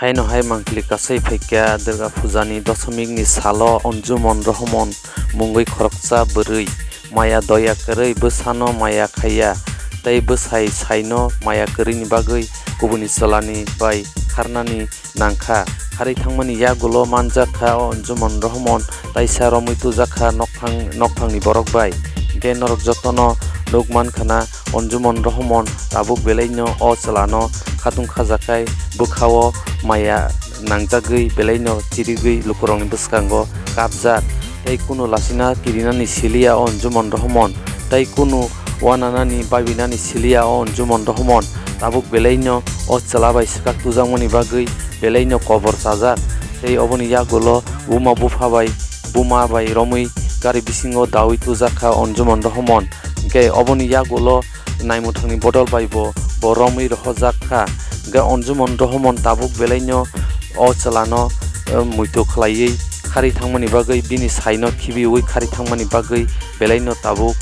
Haino hai mangkli kasai phaikya Durga Pujani Dosomikni salo Anjuman Rahman mungoi khoroksa bwrui maya doya kwrui bwsano maya khaya tei bwsai saino maya kwrwini bagui kubuni cholani bai kharnani nangkha khari thangmani yagulo manjakha o Anjuman Rahman taisa romui tujakha nokphangni borok bai ge norok jotono nukman khana Anjuman Rahman tabuk belaino o chalano khatung khajakai bukhao maya nangjagui belaino chirigui lukurongni bwskango kabjak tei kuno lasina kirinani silia o Anjuman Rahman tei kuno wananani babinani silia o Anjuman Rahman tabuk belaino o chalabai sikak tujangmani bagui belaino kobor chajak tei oboni yagulo buma bufabai buma bai romui gari bisingo dawi tujakha Anjuman Rahman ge oboni yagulo naimutangni bodol baibo bo romui rohjakha ge Anjuman Rahman tabuk belaino o chalano muito khlaiui khari thangmani bagui bini saino khibiui khari thangmani bagui belaino tabuk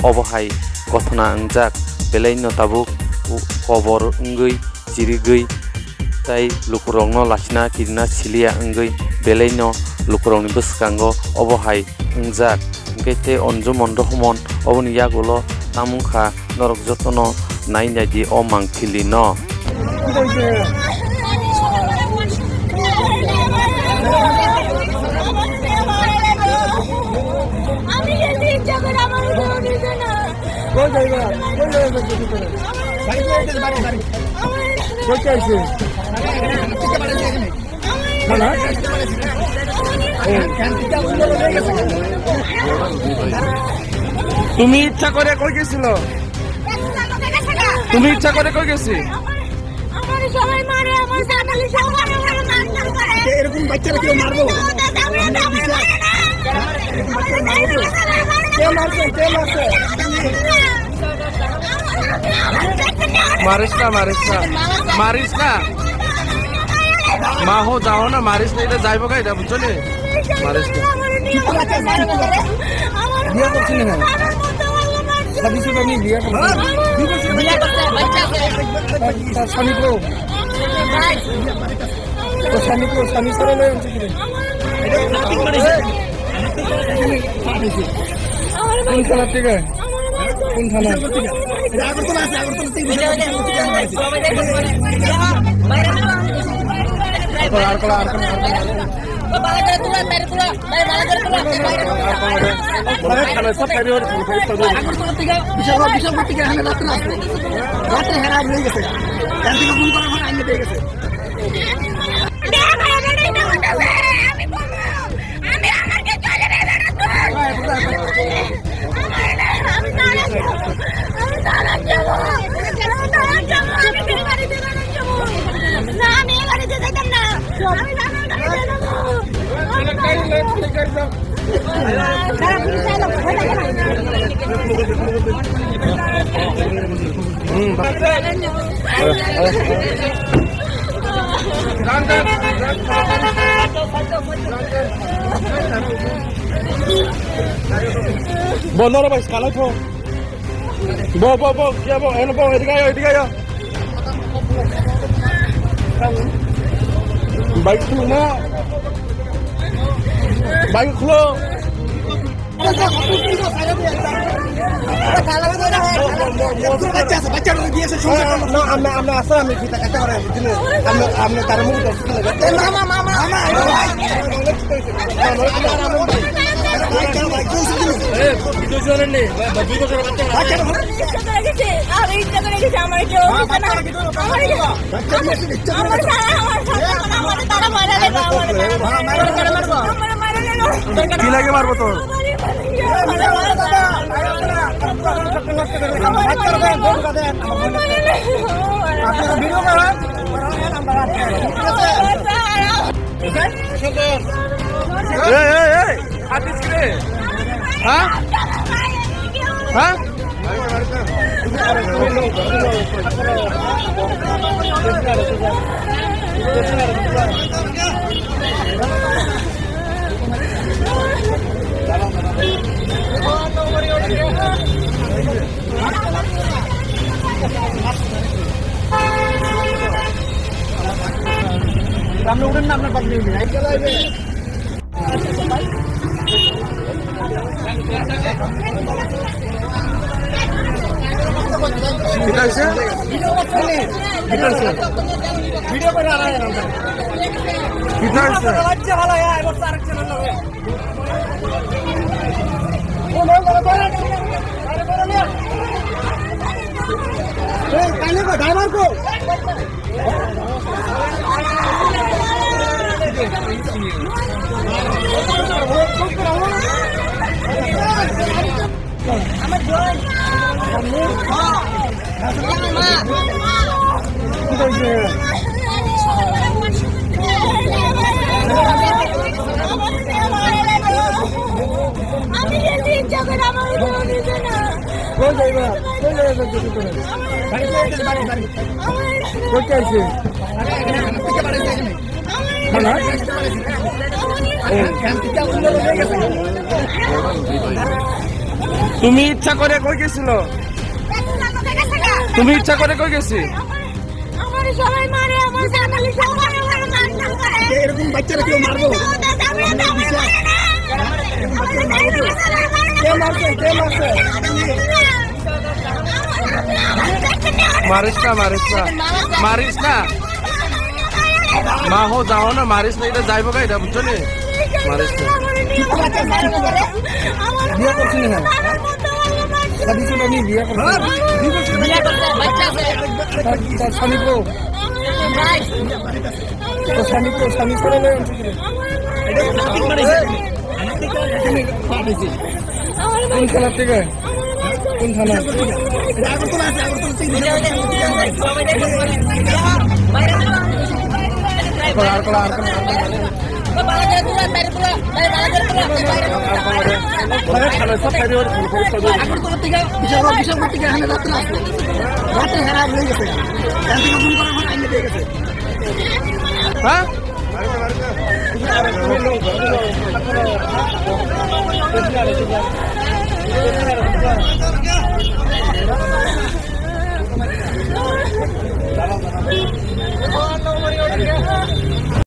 obohai gothona angjak belaino tabuk kobor ungui chirigui tai lukurongno lasina kirina silia ungui belaino lukurongni bwskango obohai ungjak gete Anjuman Rahman oboni yagulo tamungkha norok jotono nainadi o mangphili no তুমি ইচ্ছা করে কই গেছিল তুমি ইচ্ছা করে কই গেছি আমার সবাই মারে আমার জানালি সবাই আমার মারধর করে এরকম বাচ্চারা কেউ মারবো কে মারছে মারিস না মা হো যাও না মারিস না এটা যাইব গা এটা বুঝছো নি মারিস না বিয়ে করছিস না সাবিসি বানি বিয়ে করছিস তার স্বামীকে তো স্বামী সরে লয়ে আনছে কি কোন থানা থেকে কোন থানা Bono ba skala to bo kia bo eno bo ediga yo baik tu na baik khulo baca dia no amna asal amna kita kata orang begini amna taramu mama itu jualan nih baju kok cara baca কি লাগে মারবো তোর হাতিস রে হ্যাঁ হ্যাঁ আপনি উঠেন না আপনার পাশে ভিডিও করে ড্রাইভার কো আমার বোন আমি যদি ইচ্ছা করে আমার বোন দিতে না কই যাইবা কিছু করে বাড়ি কই চাইছে তুমি ইচ্ছা করে কই গেছিল? তুমি ইচ্ছা করে কই গেছি? আমার সবাই মারে আমার ফ্যামিলি সবাই আমার মারধর করে এরকম বাচ্চারা কেউ মারবো কে মারছে মারিস না মা হো যাও না, মারিস না, এটা যাইব গা, এটা বুঝছো নি? মারিস না। বিয়ে করছি না বিয়ে করছি স্বামী করে কোন খেলার থেকে কোন থানা হ্যাঁ